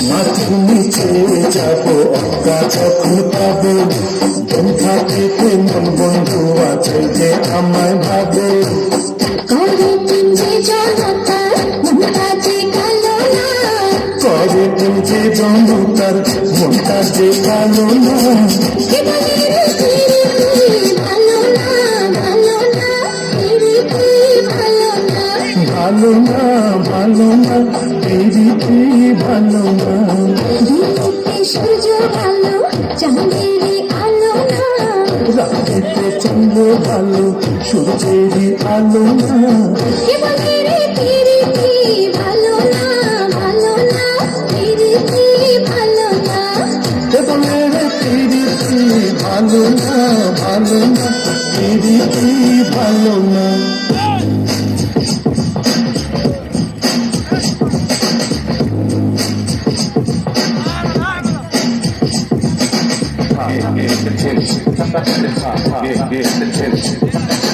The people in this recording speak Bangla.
মাটির নিচে যাবো অকা যখন পাবো বন্ধা থেকে মন বন্ধু আছে যে আমায় ভাবে করে যে জনতা মনটা যে কালো না করে যে জনতার মনটা যে কালো না কে বলে রে তুই ভালো না ভালো না তুই ভালো না ভালো না ভালো না পিরিতি ভালো না দিতে সূর্য ভালো চাঁদেরই আলো না রাখিতে চন্দ্র ভালো সূর্যেরই আলো না কে বলে রে তুই ভালো না ভালো না তুই ভালো না বলে রে পিরিতি ভালো না ভালো না পিরিতি ভালো না Get the tension.